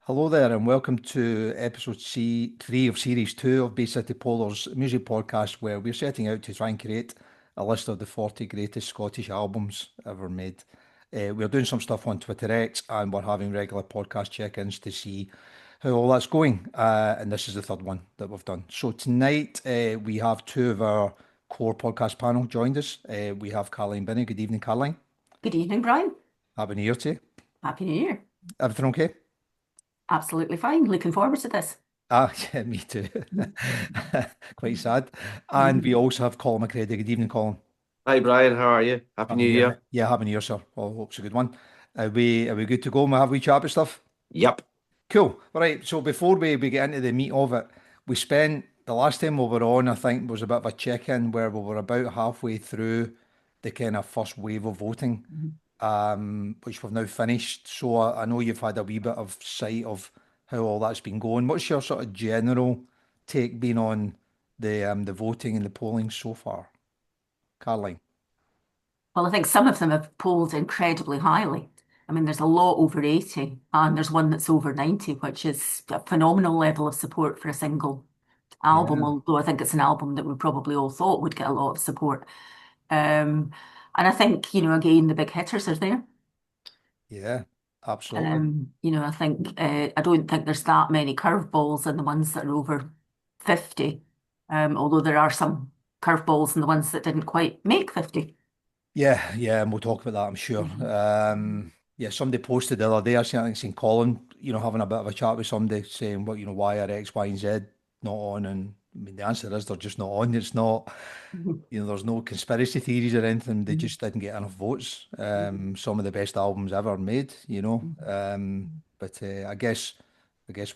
Hello there, and welcome to episode three of series two of Bay City Polar's music podcast, where we're setting out to try and create a list of the 40 greatest Scottish albums ever made. We're doing some stuff on Twitter X, and we're having regular podcast check-ins to see how all that's going. And this is the third one that we've done. So tonight we have two of our core podcast panel joined us. We have Caroline Binney. Good evening, Caroline. Good evening, Brian. Happy New Year to you. Happy New Year. Everything okay? Absolutely fine. Looking forward to this. Ah, yeah, me too. Quite sad. And we also have Colin McCready. Good evening, Colin. Hi Brian, how are you? Happy Happy New New Year, Year. mate. Yeah, happy New Year, sir. Well, hope's a good one. Are we good to go? Have we chat about stuff? Yep. Cool. Right. So before we get into the meat of it, we spent the last time we were on, I think, was a bit of a check-in where we were about halfway through the kind of first wave of voting, which we've now finished. So I know you've had a wee bit of sight of how all that's been going. What's your sort of general take been on the voting and the polling so far, Caroline? Well, I think some of them have polled incredibly highly. I mean, there's a lot over 80, and there's one that's over 90, which is a phenomenal level of support for a single album, Yeah, although I think it's an album that we probably all thought would get a lot of support. Um, and I think, again, the big hitters are there. yeah, absolutely. I think I don't think there's that many curveballs in the ones that are over 50, although there are some curveballs in the ones that didn't quite make 50. Yeah, yeah, and we'll talk about that, I'm sure. Yeah, somebody posted the other day, I think seen Colin, having a bit of a chat with somebody saying, what, why are X, Y, and Z not on? And I mean, the answer is they're just not on. It's not, Mhm. there's no conspiracy theories or anything. They Mhm. just didn't get enough votes. Some of the best albums ever made, you know. Mhm. But I guess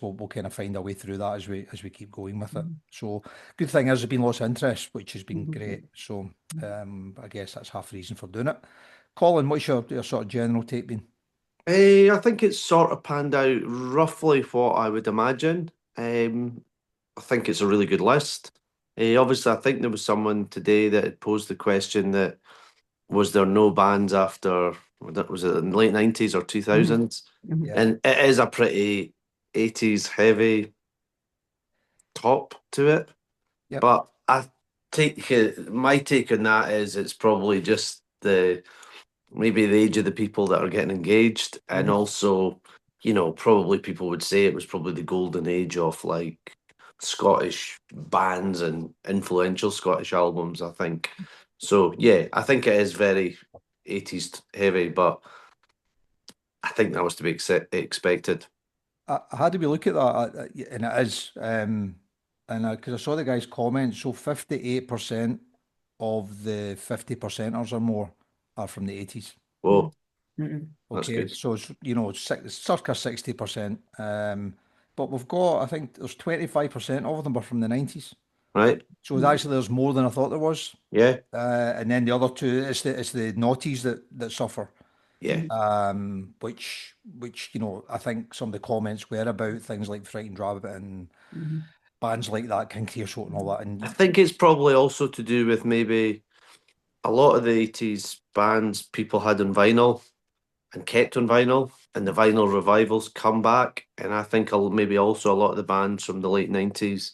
we'll kind of find our way through that as we keep going with it. So good thing is there's been lots of interest, which has been great. So I guess that's half the reason for doing it. Colin, what's your sort of general take been? I think it's sort of panned out roughly what I would imagine. I think it's a really good list. Obviously, I think there was someone today that had posed the question that was there no bands after, was it in the late 90s or Mhm. 2000s? Mhm. Yeah, And it is a pretty 80s heavy top to it. yep. But my take on that is it's probably just maybe the age of the people that are getting engaged, and Mhm. also, probably people would say it was probably the golden age of like Scottish bands and influential Scottish albums, I think. So yeah, I think it is very 80s heavy, but I think that was to be expected. How do we look at that? And it is, and because I saw the guy's comment, so 58% of the 50 percenters or more are from the 80s. Mhm. Oh, Mhm. that's Okay, good. so it's circa 60%. But we've got, I think there's 25% of them are from the 90s. Right? So actually there's more than I thought there was. Yeah, And then the other two, it's the noughties that suffer. yeah. Mhm. Which I think some of the comments were about things like Frightened Rabbit and Mhm. bands like that, King Creosote and all that. I think it's probably also to do with maybe a lot of the 80s bands people had on vinyl and kept on vinyl, and the vinyl revivals come back. And I think maybe also a lot of the bands from the late 90s,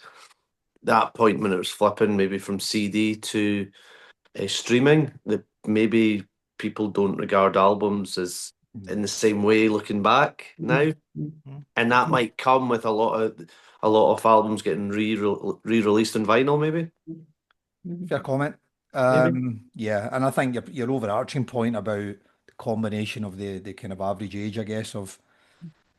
that point when it was flipping maybe from CD to streaming, that maybe people don't regard albums as in the same way looking back Mhm. now. Mhm. Mhm. And that might come with a lot of albums getting re-released on vinyl, maybe. Mhm. Fair comment. Maybe. Yeah, and I think your overarching point about the combination of the kind of average age, I guess, of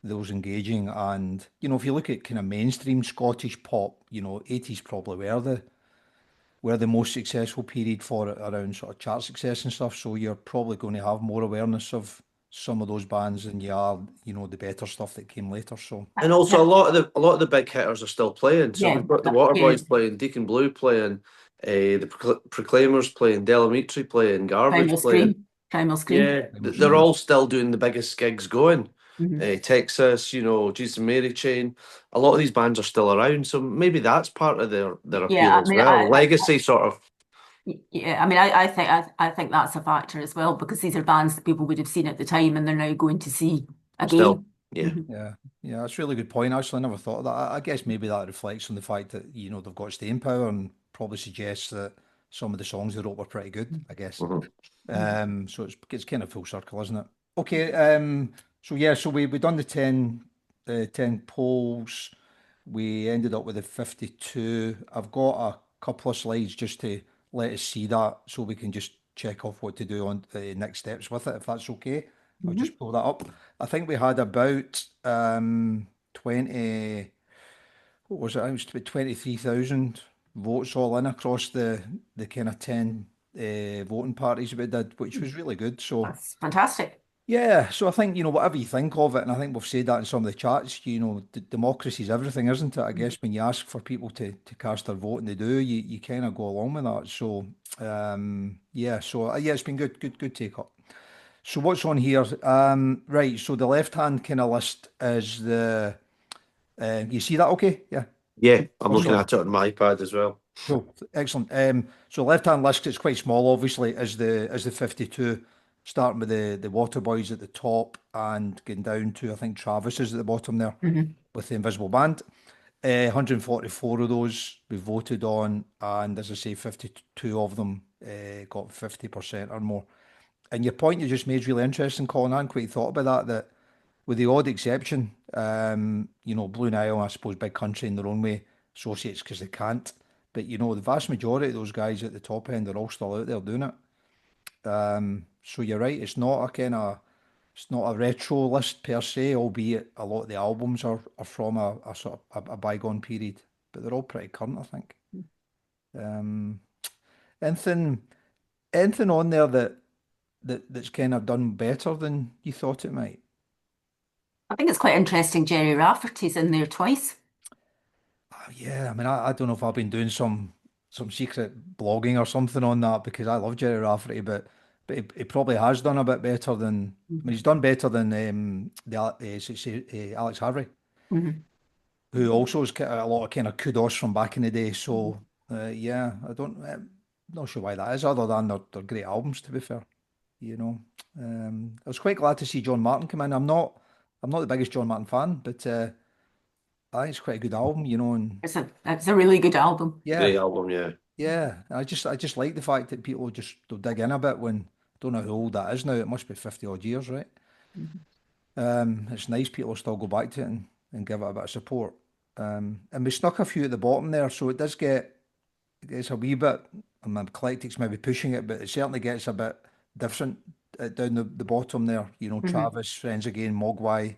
those engaging, and if you look at kind of mainstream Scottish pop, 80s probably were the most successful period for it around sort of chart success and stuff. So you're probably going to have more awareness of some of those bands than you are, the better stuff that came later. So And also Yeah, a lot of the big hitters are still playing. So yeah, we've got the yeah. Waterboys playing, Deacon Blue playing, the Proclaimers playing, Delamitri playing, Garbage Primal playing. Scream. Primal Scream. Yeah, I'm they're Mhm. screaming. all still doing the biggest gigs going. Mhm. Texas, Jesus and Mary Chain. A lot of these bands are still around, so maybe that's part of their Yeah, appeal I as mean, well. Legacy, sort of. yeah, I mean, I think that's a factor as well because these are bands that people would have seen at the time and they're now going to see Still, again. yeah. Mhm. Yeah, Yeah, that's a really good point. Actually, I never thought of that. I guess maybe that reflects on the fact that, they've got staying power and probably suggests that some of the songs they wrote were pretty good, I guess. Mhm. So it's kind of full circle, isn't it? Okay, so yeah, so we done the 10 polls. We ended up with a 52. I've got a couple of slides just to let us see that so we can just check off what to do on the next steps with it, if that's okay. I'll Mhm. just pull that up. I think we had about 20, what was it? I think it was about 23,000 votes all in across the kind of 10 voting parties we did, which was really good. So That's fantastic. yeah, so I think, whatever you think of it, and I think we've said that in some of the chats, democracy is everything, isn't it? I guess when you ask for people to cast their vote and they do, you kind of go along with that. So, yeah, so yeah, it's been good take up. So what's on here? Right, so the left-hand kind of list is you see that okay? Yeah. Yeah, I'm looking So at it on my iPad as well. cool, excellent. So left-hand list, it's quite small, obviously, as the 52, starting with the Water Boys at the top and going down to I think Travis is at the bottom there Mhm. with the Invisible Band. 144 of those we voted on, and as I say, 52 of them got 50% or more. And your point you just made is really interesting, Colin. I hadn't quite thought about that with the odd exception, Blue Nile, I suppose, big country in their own way, associates because they can't. But the vast majority of those guys at the top end are all still out there doing it. So you're right, it's not a retro list per se, albeit a lot of the albums are from a sort of a bygone period, but they're all pretty current, I think. Um, anything, anything on there that's kind of done better than you thought it might? I think it's quite interesting. Jerry Rafferty's in there twice. Yeah, I mean, I don't know if I've been doing some secret blogging or something on that because I love Jerry Rafferty, but he probably has done a bit better than. I mean, he's done better than Alex Harvey, Mhm. who also has got a lot of kind of kudos from back in the day. So yeah, not sure why that is, other than they're great albums. To be fair, you know, I was quite glad to see John Martin come in. I'm not the biggest John Martin fan, but I think it's quite a good album, and It's a really good album. yeah. Great album, yeah. Yeah, I just like the fact that people just they'll dig in a bit when don't know how old that is now. It must be 50 odd years, right? Mhm. It's nice people still go back to it and give it a bit of support. And we snuck a few at the bottom there, so it gets a wee bit. And my eclectics maybe pushing it, but it certainly gets a bit different down the bottom there. Mhm. Travis, Friends Again, Mogwai,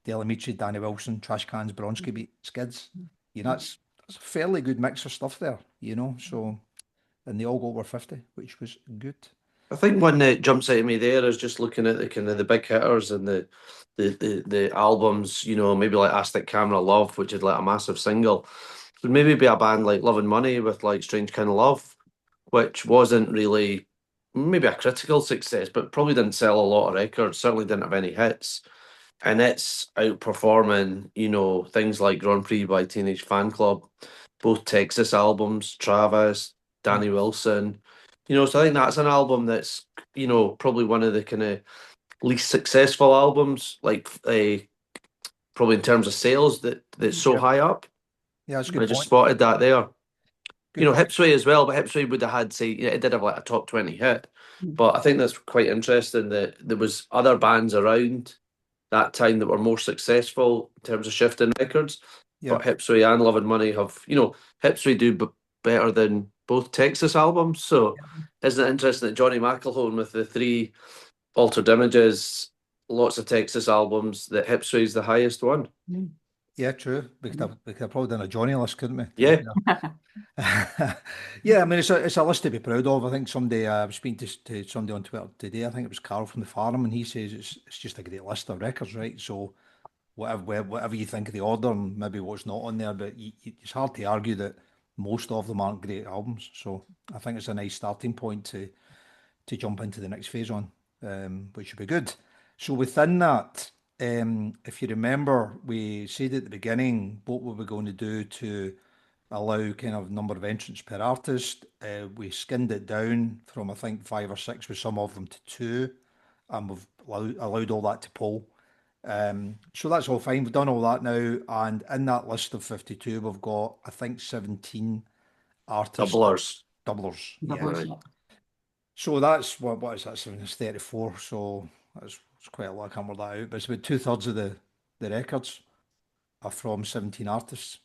Delamitri, Danny Wilson, Trash Cans, Bronski Beat, Skids. That's a fairly good mix of stuff there. So. And they all go over 50, which was good. I think one that jumps out at me there is just looking at the kind of the big hitters and the albums, maybe like Aztec Camera Love, which is like a massive single. Would maybe be a band like Love and Money with like Strange Kind of Love, which wasn't really maybe a critical success, but probably didn't sell a lot of records, certainly didn't have any hits. And it's outperforming, things like Grand Prix by Teenage Fan Club, both Texas albums, Travis, Mm. Danny Wilson. So I think that's an album that's, probably one of the kind of least successful albums, like probably in terms of sales that's so Yeah, high up. yeah, that's a I good just point. spotted that there. Good point. Hipsway as well, but Hipsway would have had, say, it did have like a top 20 hit. Mhm. But I think that's quite interesting that there was other bands around that time that were more successful in terms of shifting records. Yeah, But Hipsway and Love and Money have, Hipsway do better than both Texas albums. So isn't it interesting that Johnny McElhone with the three altered images, lots of Texas albums, that Hipsway's the highest one? Mhm. yeah, true. We could have probably done a Johnny list, couldn't we? To be Yeah. fair. Yeah, I mean, it's a list to be proud of. I think somebody, I was speaking to somebody on Twitter today. I think it was Carl from the Farm, and he says it's just a great list of records, right? So whatever you think of the order and maybe what's not on there, but it's hard to argue that most of them aren't great albums. So I think it's a nice starting point to jump into the next phase on, which should be good. So within that, if you remember, we said at the beginning what were we going to do to allow kind of number of entrants per artist. We skinned it down from I think five or six with some of them to two, and we've allowed all that to poll. So that's all fine. We've done all that now, and in that list of 52, we've got, I think, 17 artists, Doublers. doublers. Yeah. Double Right. shot. So that's what is that? 7 is 34. So it's quite a lot. I can't work that out, but it's about two-thirds of the records are from 17 artists.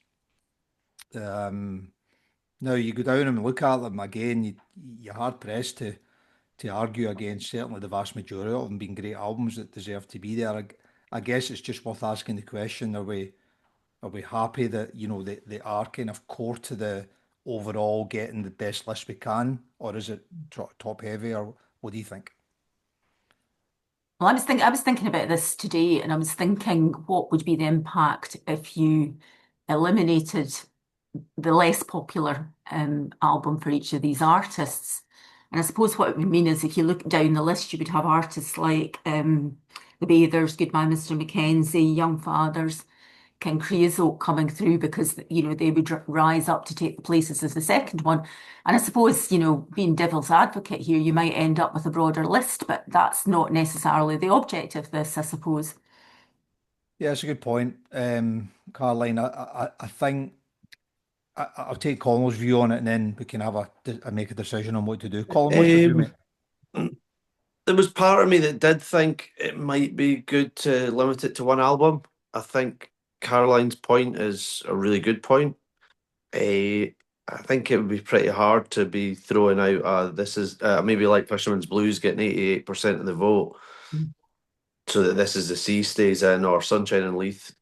Now you go down and look at them again, you're hard pressed to argue against certainly the vast majority of them being great albums that deserve to be there. I guess it's just worth asking the question: are we happy that they are kind of core to the overall getting the best list we can, or is it top heavy, or what do you think? Well, I was thinking about this today, and I was thinking, what would be the impact if you eliminated the less popular album for each of these artists? And I suppose what it would mean is if you look down the list, you would have artists like the Bathers, Goodbye Mr. Mackenzie, Young Fathers, King Creosote coming through because they would rise up to take the places as the second one. And I suppose being devil's advocate here, you might end up with a broader list, but that's not necessarily the object of this, I suppose. Yeah, it's a good point, Caroline. I think I'll take Colin's view on it, and then we can have make a decision on what to do. Colin, what's your view, mate? Um, there was part of me that did think it might be good to limit it to one album. I think Caroline's point is a really good point. I think it would be pretty hard to be throwing out this is maybe like Fisherman's Blues getting 88% of the vote, Mm. so that This Is the Sea stays in, or Sunshine and Leith.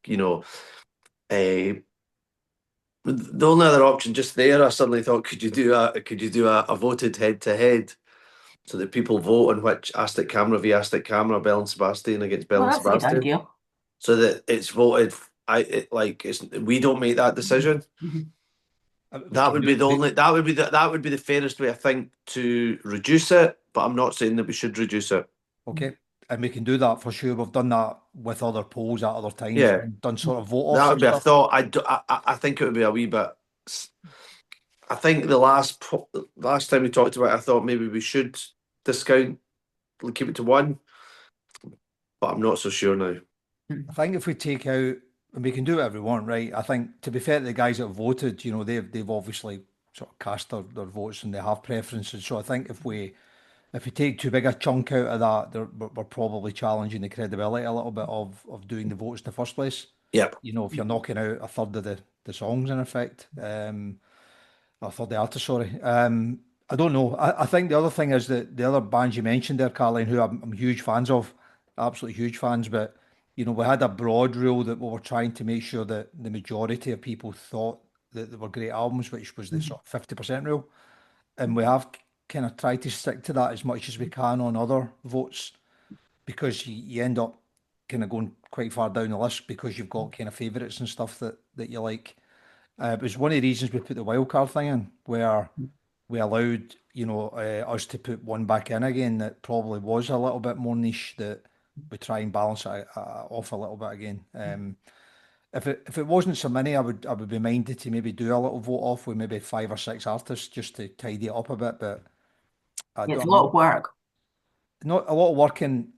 The only other option just there, I suddenly thought, could you do a voted head to head, so that people vote on which Aztec Camera v Aztec Camera, Bell and Sebastian against Bell Well, and that's a good Sebastian, idea. so that it's voted. We don't make that decision. Mhm. We can do That would be the fairest way, I think, to reduce it. But I'm not saying that we should reduce it. Okay, and we can do that for sure. We've done that with other polls at other times, Yeah, and done sort of vote offs that would and be a stuff. thought. I think it would be a wee bit. I think last time we talked about it, I thought maybe we should discount, keep it to one, but I'm not so sure now. I think if we take out, and we can do whatever we want, right? I think to be fair to the guys that have voted, they've obviously sort of cast their votes and they have preferences. So I think if we take too big a chunk out of that, we're probably challenging the credibility a little bit of doing the votes in the first place. Yep. If you're knocking out a third of the songs in effect, or a third of the artists, sorry. I don't know. I think the other thing is that the other bands you mentioned there, Caroline, who I'm huge fans of, absolutely huge fans, but we had a broad rule that we were trying to make sure that the majority of people thought that they were great albums, which was the sort of 50% rule. And we have kind of tried to stick to that as much as we can on other votes, because you end up kind of going quite far down the list because you've got kind of favourites and stuff that you like. It was one of the reasons we put the wildcard thing in, where we allowed, us to put one back in again that probably was a little bit more niche, that we try and balance it off a little bit again. If it wasn't so many, I would be minded to maybe do a little vote off with maybe 5 or 6 artists just to tidy it up a bit. But Yeah, it's a I'm lot of work. not a lot of work in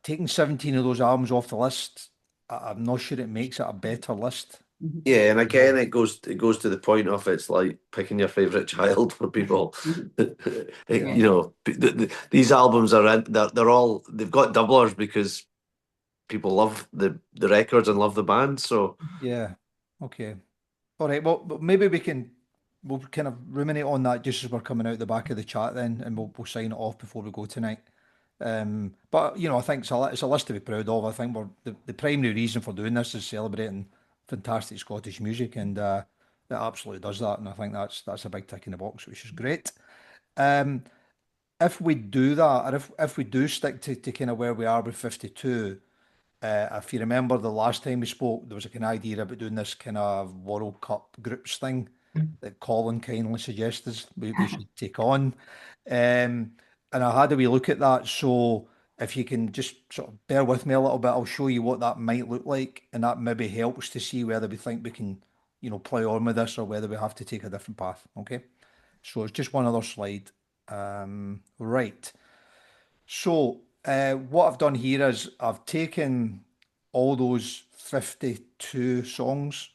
taking 17 of those albums off the list. I'm not sure it makes it a better list. Mhm. Yeah, and again, it goes to the point of, it's like picking your favorite child for people. Yeah. These albums they've got doublers because people love the records and love the band. So Yeah. Okay. All right. Well, maybe we'll kind of ruminate on that just as we're coming out the back of the chat then, and we'll sign it off before we go tonight. But I think it's a list to be proud of. I think the primary reason for doing this is celebrating fantastic Scottish music, and it absolutely does that. And I think that's a big tick in the box, which is great. Um, if we do that, or if we do stick to kind of where we are with 52. If you remember the last time we spoke, there was a kind of idea about doing this kind of World Cup groups thing that Colin kindly suggested we should take on. And I had a wee look at that. So if you can just sort of bear with me a little bit, I'll show you what that might look like. And that maybe helps to see whether we think we can, play on with this or whether we have to take a different path. Okay. So it's just one other slide. Right. So what I've done here is I've taken all those 52 songs,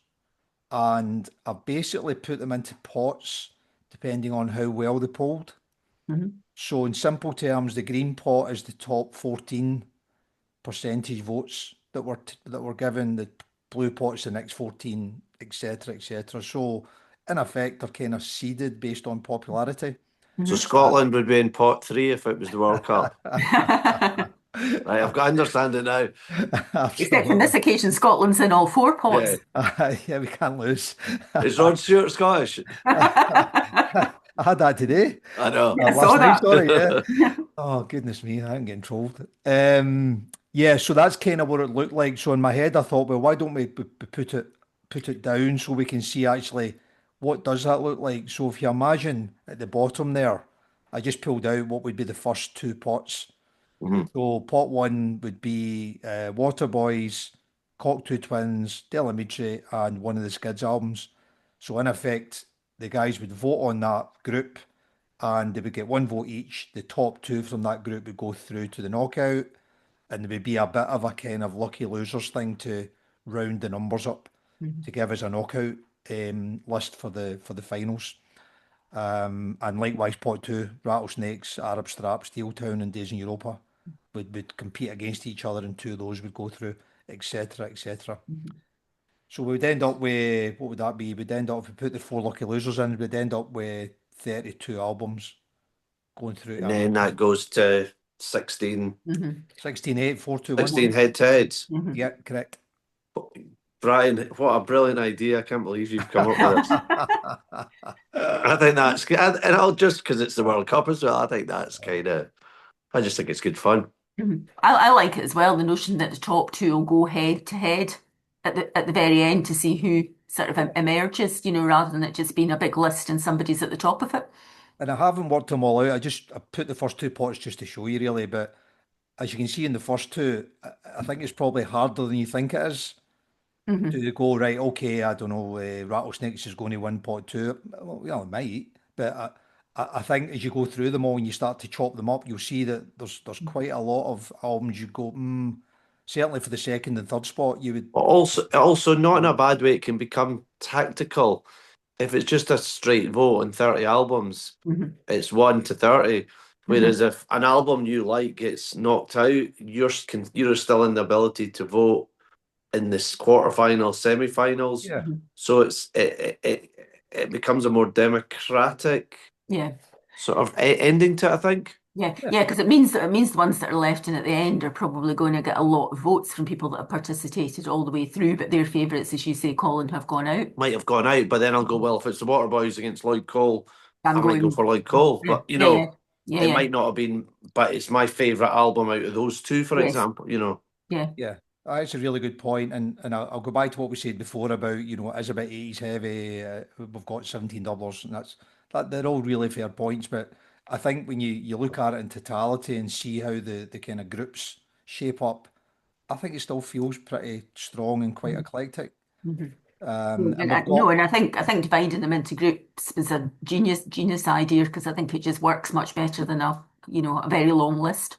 and I've basically put them into pots depending on how well they polled. Mhm. So in simple terms, the green pot is the top 14 percentage votes that were given, the blue pot's the next 14, etc., etc. So in effect, they're kind of seeded based on popularity. So Mhm. Scotland would be in pot 3 if it was the World Cup. Right, I've got to understand it now. Except on this Absolutely. occasion, Scotland's in all four Yeah. pots. Yeah, we can't lose. Is Rod Stewart Scottish? I had that today. I know. I Last saw night, that. sorry, yeah. Oh, goodness me, I'm getting trolled. Yeah, so that's kind of what it looked like. So in my head, I thought, well, why don't we put it down so we can see actually what does that look like? So if you imagine at the bottom there, I just pulled out what would be the first two pots. Mhm. So pot one would be Waterboys, Cockatoo Twins, Delamitri, and one of the Skids albums. So in effect, the guys would vote on that group, and they would get one vote each. The top two from that group would go through to the knockout, and there would be a bit of a kind of lucky losers thing to round the numbers up Mhm. to give us a knockout list for the finals. And likewise, pot two, Rattlesnakes, Arab Strap, Steel Town, and Days in Europa would compete against each other, and two of those would go through, etc., etc. Mhm. So we would end up with, what would that be? We'd end up, if we put the four lucky losers in, we'd end up with 32 albums going through And to a then knockout. that goes to 16, Mhm. 16-8, 4-2-1. 16 head to heads. Mhm. Yeah, correct. Brian, what a brilliant idea. I can't believe you've come up with this. I think that's good. And I'll just because it's the World Cup as well, I think that's kind of, I just think it's good fun. Mhm. I like it as well, the notion that the top two will go head to head at the very end to see who sort of emerges, rather than it just being a big list and somebody's at the top of it. And I haven't worked them all out. I put the first two pots just to show you really, but as you can see in the first two, I think it's probably harder than you think it is Hmm. to go, right, okay, I don't know, Rattlesnakes is going to win pot two. Well, it might, but I think as you go through them all and you start to chop them up, you'll see that there's quite a lot of albums you go, certainly for the second and third spot, you would, But also not in a bad way. It can become tactical. If it's just a straight vote on 30 albums, Hmm. it's 1 to 30. Hmm. Whereas if an album you like gets knocked out, you're still in the ability to vote in this quarterfinals, semi-finals. yeah, So it becomes a more democratic Yeah. sort of ending to it, I think. Yeah, yeah. yeah, because it means the ones that are left in at the end are probably going to get a lot of votes from people that have participated all the way through, but their favourites, as you say, Colin, have gone out. Might have gone out, but then I'll go, well, if it's the Waterboys against Lloyd Cole, I'm I might go going, for Lloyd Cole. yeah, But yeah, yeah, yeah, it yeah, might not have been, but it's my favourite album out of those two, for yes, example. yeah. Yeah, that's a really good point, and I'll go back to what we said before about it is a bit 80s heavy. We've got 17 doublers, and that they're all really fair points. But I think when you look at it in totality and see how the kind of groups shape up, I think it still feels pretty strong and quite eclectic. Mhm. And And we've no, got, and I think dividing them into groups was a genius idea because I think it just works much better than a very long list.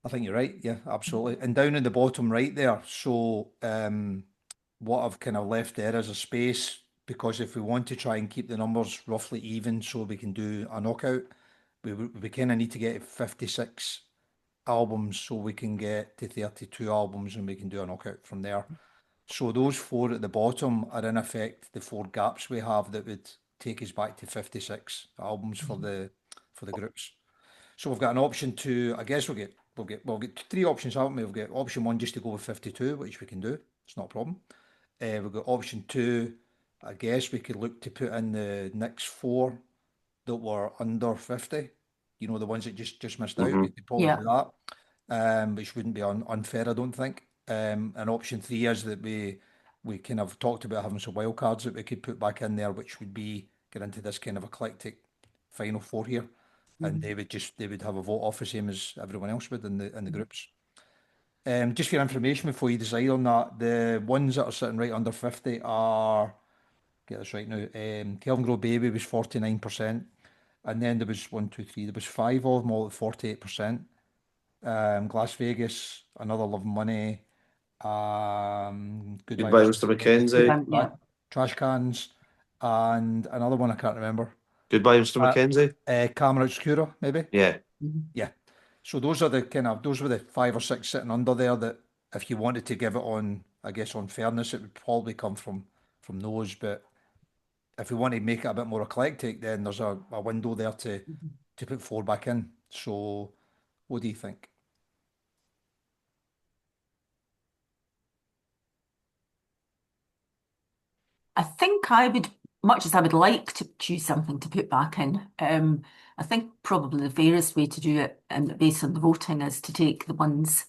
I think you're right. Yeah, absolutely. And down in the bottom right there, so what I've kind of left there is a space because if we want to try and keep the numbers roughly even so we can do a knockout, we kind of need to get 56 albums so we can get to 32 albums and we can do a knockout from there. So those four at the bottom are in effect the four gaps we have that would take us back to 56 albums for the groups. So we've got an option to, I guess we'll get three options, haven't we? We've got option one just to go with 52, which we can do. It's not a problem. We've got option two. I guess we could look to put in the next four that were under 50. The ones that just missed out. Hmm. We could probably Yeah. do that, which wouldn't be unfair, I don't think. And option three is that we kind of talked about having some wild cards that we could put back in there, which would be get into this kind of eclectic final four here, and Mhm. they would have a vote off the same as everyone else would in the groups. Just for your information before you decide on that, the ones that are sitting right under 50 are, get this right now, Kelvin Grow Baby was 49%, and then there was one, two, three, there was five of them all at 48%. Las Vegas, Another Love Money, Goodbye, Goodbye, Mr. Mr. Vegas, Mackenzie. Yeah. Trash cans, and another one I can't remember. Goodbye, Mr. Uh, Mackenzie. Camera Obscura, maybe. Yeah. Mhm. Yeah. So those are the those were the 5 or 6 sitting under there that if you wanted to give it on, I guess on fairness, it would probably come from those. But if we want to make it a bit more eclectic, then there's a window there Mhm. to put 4 back in. So what do you think? I think I would, much as I would like to choose something to put back in, I think probably the fairest way to do it, and based on the voting, is to take the ones,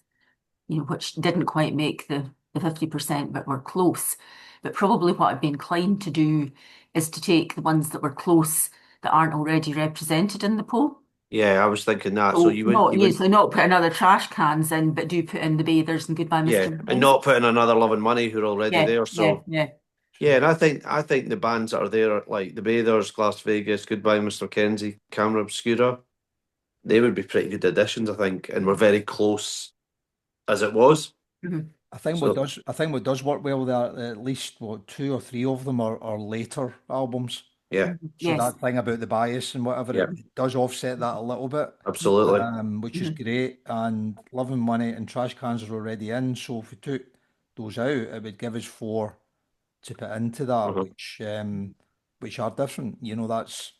which didn't quite make the 50%, but were close. But probably what I'd be inclined to do is to take the ones that were close that aren't already represented in the poll. Yeah, I was thinking that. So So you would, not you would, usually not put another trash cans in, but do put in the bathers and goodbye, yeah, Mr. and Mackenzie. not putting another Love and Money who are already Yeah, there. yeah, So yeah. yeah, and I think the bands that are there, like the Bathers, Las Vegas, Goodbye, Mr. Kenzie, Camera Obscura, they would be pretty good additions, I think, and we're very close as it was. Mhm. So I think what does work well there, at least 2 or 3 of them are later albums. yeah, Mhm. So Yes. that thing about the bias and whatever, yeah, it does offset that a little bit, absolutely. which is Mhm. great. And Love and Money and Trash Cans are already in. So if we took those out, it would give us 4 to put into that, Uh-huh. which are different. That's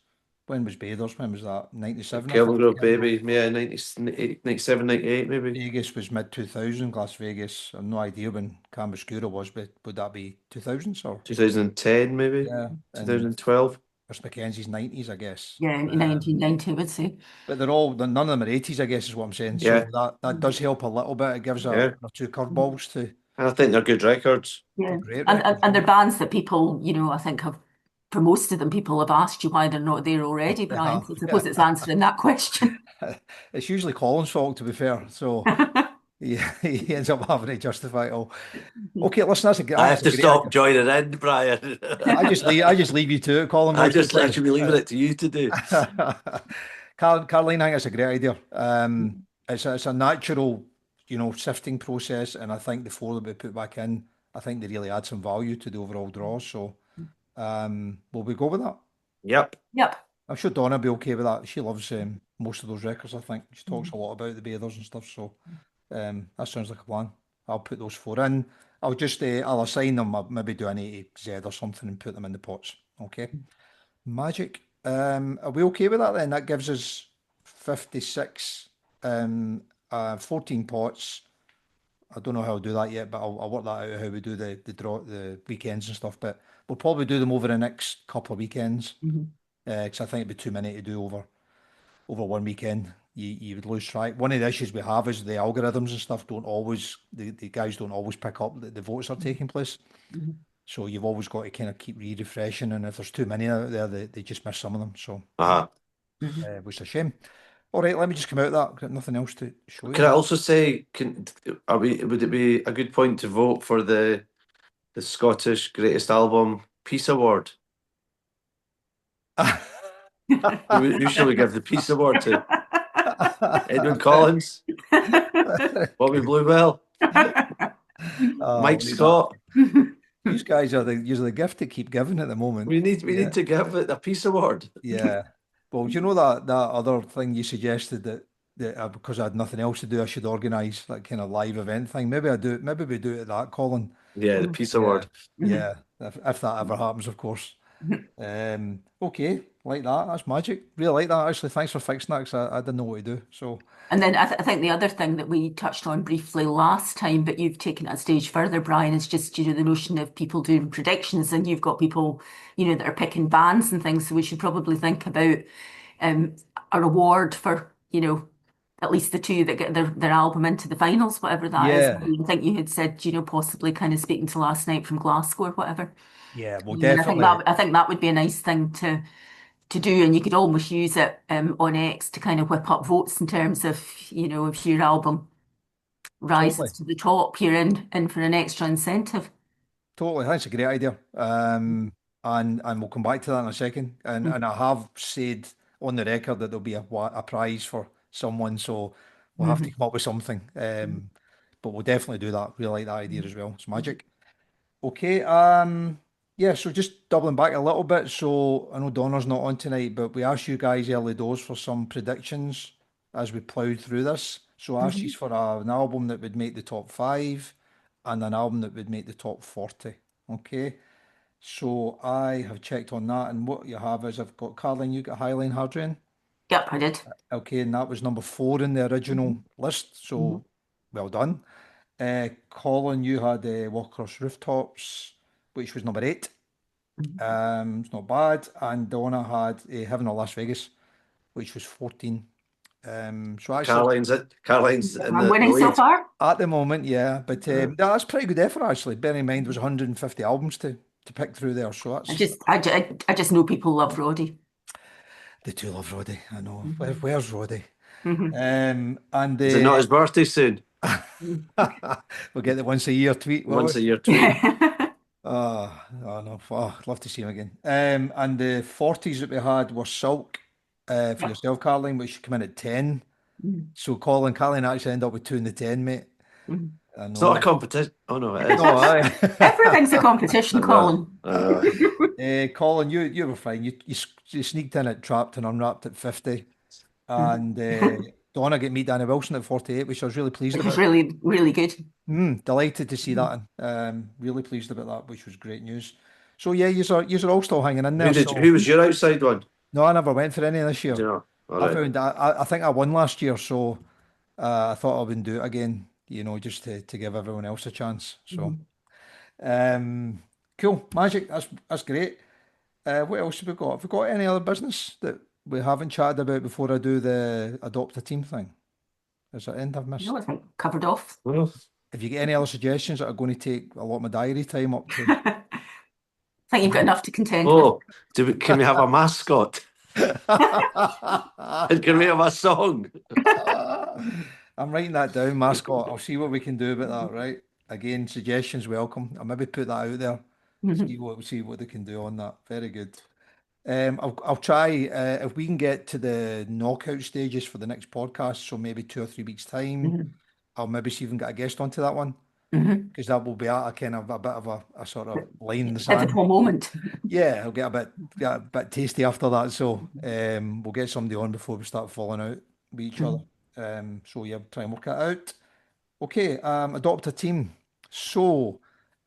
when was Bathers? When was that? 97, I Kelvin think. Grove Baby, yeah, 97, 98 maybe. Vegas was mid 2000. Las Vegas. I've no idea when Camuscura was, but would that be 2000s or 2010 maybe, yeah? And 2012. Chris Mackenzie's 90s, I guess. Yeah, in 1990, I would say. But none of them are 80s, I guess, is what I'm saying. So Yeah, that does help a little bit. It gives a yeah. one or two curveballs to And I think they're good records. they're Yeah. great And, records. and they're bands that people, I think have, for most of them, people have asked you why they're not there already, They Brian. So I have, yeah. suppose it's answering that question. It's usually Colin's fault, to be fair. So he ends up having to justify it all. Okay, listen, I have that's a to great idea. stop joining in, Brian. I just leave you to it, Colin. What's the I play? should be leaving it to you to do. Caroline, I think it's a great idea. It's a natural, sifting process, and I think the 4 that we put back in, I think they really add some value to the overall draw. So, will we go with that? Yep. Yep. I'm sure Donna will be okay with that. She loves most of those records. I think she talks a lot about the Bathers and stuff. So, that sounds like a plan. I'll put those 4 in. I'll assign them. I'll maybe do an A to Z or something and put them in the pots. Okay. Magic. Are we okay with that then? That gives us 56, 14 pots. I don't know how I'll do that yet, but I'll work that out how we do the draw, the weekends and stuff. But we'll probably do them over the next couple of weekends, Mhm. because I think it'd be too many to do over one weekend. You would lose track. One of the issues we have is the algorithms and stuff don't always the guys don't always pick up that the votes are taking place. Mhm. So you've always got to kind of keep re-refreshing, and if there's too many out there, they just miss some of them. So, Uh-huh. Mhm. which is a shame. All right, let me just come out of that. Got nothing else to show Can I you. also say, would it be a good point to vote for the Scottish Greatest Album Peace Award? Who shall we give the Peace Award to? Edwin Collins, Bobby Bluebell, Mike I'll leave that. Scott. These guys are the gift to keep giving at the moment. We need to give it a Peace Award. Yeah. Well, do you know that other thing you suggested that because I had nothing else to do, I should organise that kind of live event thing. Maybe I do. Maybe we do it at that, Colin. Yeah, the Peace Yeah. Award. Yeah. If that ever happens, of course. Okay, like that. That's magic. Really like that. Actually, thanks for fixing that because I didn't know what to do. So And then I think the other thing that we touched on briefly last time, but you've taken it a stage further, Brian, is just, the notion of people doing predictions, and you've got people, that are picking bands and things. So we should probably think about um, a reward for, at least the 2 that get their album into the finals, whatever that is. yeah, I think you had said, possibly kind of speaking to Last Night from Glasgow or whatever. yeah. Well, And definitely. I think that would be a nice thing to do, and you could almost use it on X to kind of whip up votes in terms of, if your album rises Totally. to the top, you're in for an extra incentive. Totally, that's a great idea. And we'll come back to that in a second. And I have said on the record that there'll be a prize for someone, so we'll have to Mhm. come up with something. but we'll definitely do that. Really like that idea as well. It's magic. Okay, yeah, so just doubling back a little bit. So I know Donna's not on tonight, but we asked you guys early doors for some predictions as we ploughed through this. So I asked you for an album that would make the top five and an album that would make the top 40. Okay, so I have checked on that, and what you have is I've got Caroline, you got Highline Hard Rain. Yep, I did. Okay, and that was number four in the original list, so well done. Colin, you had Walk Across Rooftops, which was number eight. It's not bad. And Donna had Heaven or Las Vegas, which was 14. So actually, Caroline's in I'm the winning so lead. far. at the moment, yeah, but that's pretty good effort actually. Bearing in mind, there was 150 albums to pick through there, so that's I just know people love Roddy. they do love Roddy. I know. Mhm. Where's Roddy? Mhm. And Is it not his birthday soon? we'll get the once a year tweet. Will Once we? a year tweet. Oh no, I'd love to see him again. And the 40s that we had were Sulk for Yep. yourself, Carling, which came in at 10. Mhm. So Carling actually ended up with two in the 10, mate. Mhm. I It's not a know. competition. Oh no, it is. No, Everything's a aye. competition, I know. Colin. I know. Colin, you were fine. You sneaked in at Trapped and Unwrapped at 50. Mhm. And Donna get Meet Danny Wilson at 48, which I was really pleased Which was about. really, really good. Delighted to see that. Really pleased about that, which was great news. So yeah, you're all still hanging in there. Who So was your outside one? no, I never went for any this Do year. you know? All I right. found I think I won last year, so I thought I wouldn't do it again. Just to give everyone else a chance. So Mhm. um, cool, magic. That's great. What else have we got? Have we got any other business that we haven't chatted about before I do the adopt a team thing? Is that end I've No, I missed? think covered off. Well, If you get any other suggestions that are going to take a lot of my diary time up to. I think you've got enough to contend with. oh, can we have a mascot? And can we have a song? I'm writing that down, mascot. I'll see what we can do about that, right? Again, suggestions welcome. I'll maybe put that out there. Mhm. See what they can do on that. Very good. I'll try if we can get to the knockout stages for the next podcast, so maybe 2 or 3 weeks time. Mhm. I'll maybe see if we can get a guest onto that one Mhm. because that will be a kind of a bit of a sort of line in the sand. Pivotal moment. Yeah, I'll get a bit tasty after that. So we'll get somebody on before we start falling out with each other. Mhm. So yeah, try and work it out. Okay, adopt a team. So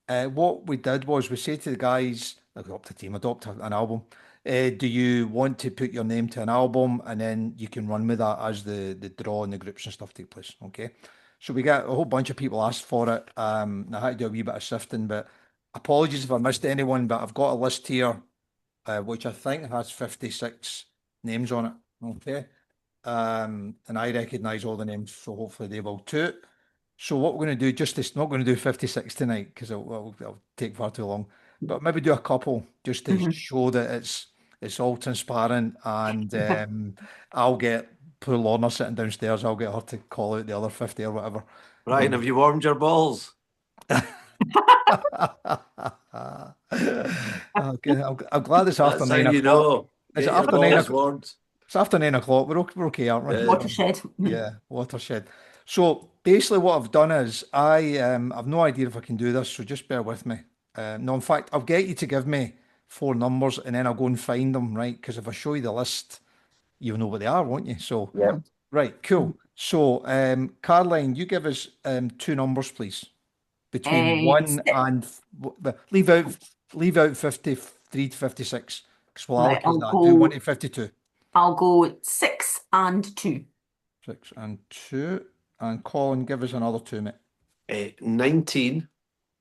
what we did was we say to the guys, adopt a team, an album. Do you want to put your name to an album and then you can run with that as the draw and the groups and stuff take place? Okay. So we got a whole bunch of people asked for it. I had to do a wee bit of sifting, but apologies if I missed anyone, but I've got a list here which I think has 56 names on it. Okay. And I recognise all the names, so hopefully they will too. So what we're going to do, not going to do 56 tonight because it'll take far too long, but maybe do a couple just to Mhm. show that it's all transparent. And I'll get poor Lorna sitting downstairs. I'll get her to call out the other 50 or whatever. Ryan, have you warmed your balls? Okay, I'm glad it's after That's how 9 you o'clock. know. Is it Get your after 9 balls o'clock? warmed. It's after 9 o'clock. We're okay, aren't we? Yeah. Watershed. Yeah, watershed. So basically, what I've done is I've no idea if I can do this, so just bear with me. No, in fact, I'll get you to give me four numbers, and then I'll go and find them, right? Because if I show you the list, you'll know what they are, won't you? So, Yeah. right, cool. So, Caroline, you give us two numbers, please, between one Six. and leave out 53 to 56, because we'll Right, allocate that. Do one to 52. I'll go 6 and 2. 6 and 2. And Colin, give us another two, mate. 19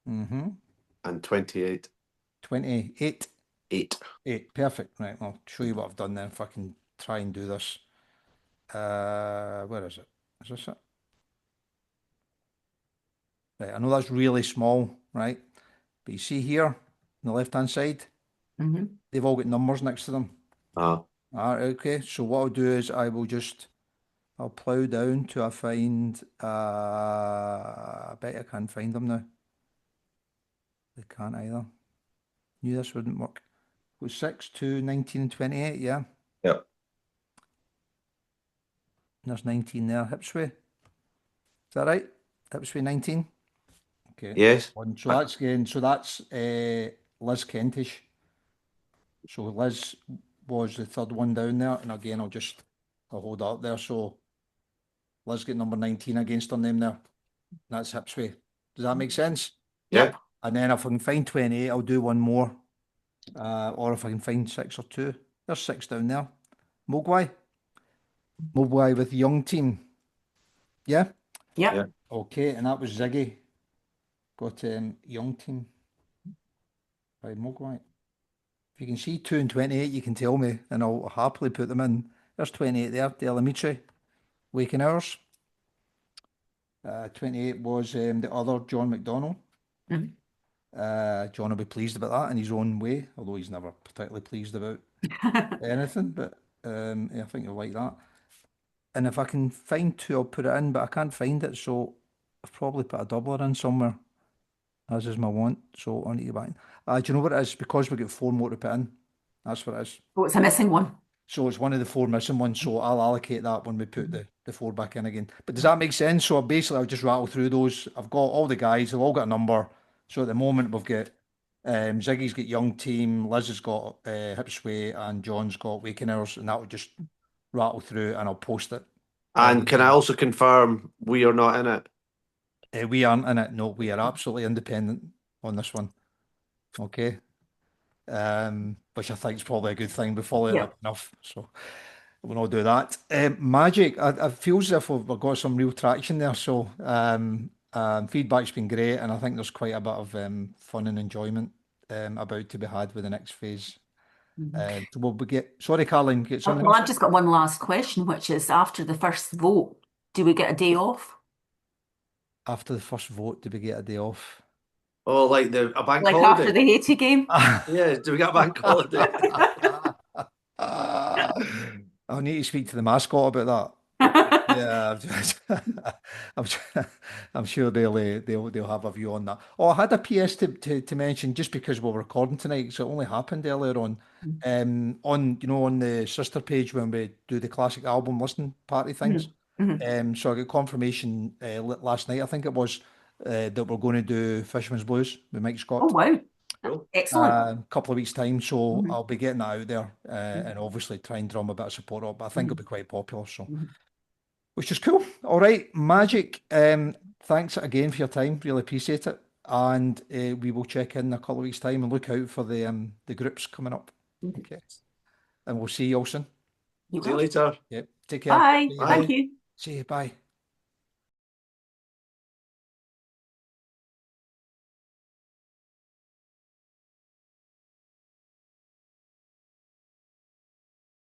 Mm-hmm. and 28. 28. 8. 8. Perfect. Right, I'll show you what I've done then if I can try and do this. Where is it? Is this it? Right, I know that's really small, right? But you see here on the left-hand side, Mhm. they've all got numbers next to them. Ah. All right, okay. So what I'll do is I'll plow down till I find, I bet I can't find them now. They can't either. Knew this wouldn't work. Was 6, 2, 19 and 28, yeah? Yep. There's 19 there. Hipsway. Is that right? Hipsway 19. Okay. Yes. So that's again. So that's Liz Kentish. So Liz was the third one down there, and again I'll hold that up there. So Liz get number 19 against her name there. That's Hipsway. Does that make sense? Yeah. And then if I can find 28, I'll do one more. Or if I can find 6 or 2. There's 6 down there. Mogwai. Mogwai with young team. Yeah? Yep. Yeah. Okay, and that was Ziggy. Got young team by Mogwai. If you can see 2 and 28, you can tell me, and I'll happily put them in. There's 28 there, Delamitri, Waking Hours. 28 was the other John McDonnell. John will be pleased about that in his own way, although he's never particularly pleased about anything, but I think you'll like that. And if I can find 2, I'll put it in, but I can't find it, so I've probably put a doubler in somewhere, as is my want, so I need to go back. Do you know what it is? Because we get 4 more to put in. That's what it is. Oh, it's a missing one. So it's one of the 4 missing ones, so I'll allocate that when we put the 4 back in again. But does that make sense? So basically I'll just rattle through those. I've got all the guys, they've all got a number. So at the moment we've got Ziggy's got young team, Liz has got Hipsway, and John's got Waking Hours, and that will just rattle through and I'll post it. And can I also confirm we are not in it? We aren't in it. No, we are absolutely independent on this one. Okay. Which I think is probably a good thing. We follow it up enough, so we'll not do that. Magic, I feel as if we've got some real traction there. So feedback's been great, and I think there's quite a bit of fun and enjoyment about to be had with the next phase. So we'll get. Sorry, Caroline, get something Well, else? I've just got one last question, which is after the first vote, do we get a day off? After the first vote, do we get a day off? Oh, like a bank Like holiday? after the Haiti game? Yeah, do we get a bank holiday? I'll need to speak to the mascot about that. Yeah, I'm, I'm sure they'll have a view on that. Oh, I had a PS to mention just because we were recording tonight, so it only happened earlier on. On the sister page when we do the classic album listening party things. So I got confirmation last night, I think it was, that we're going to do Fisherman's Blues with Mike Scott. Oh, wow. Cool. Excellent. A couple of weeks' time, so I'll be getting that out there and obviously try and drum a bit of support up. But I think it'll be quite popular, so which is cool. All right, Magic. Thanks again for your time. Really appreciate it. And we will check in a couple of weeks' time and look out for the groups coming up. Okay, and we'll see you all soon. You See you will. later. Yep. Take care. Bye. Bye. Thank you. See you. Bye.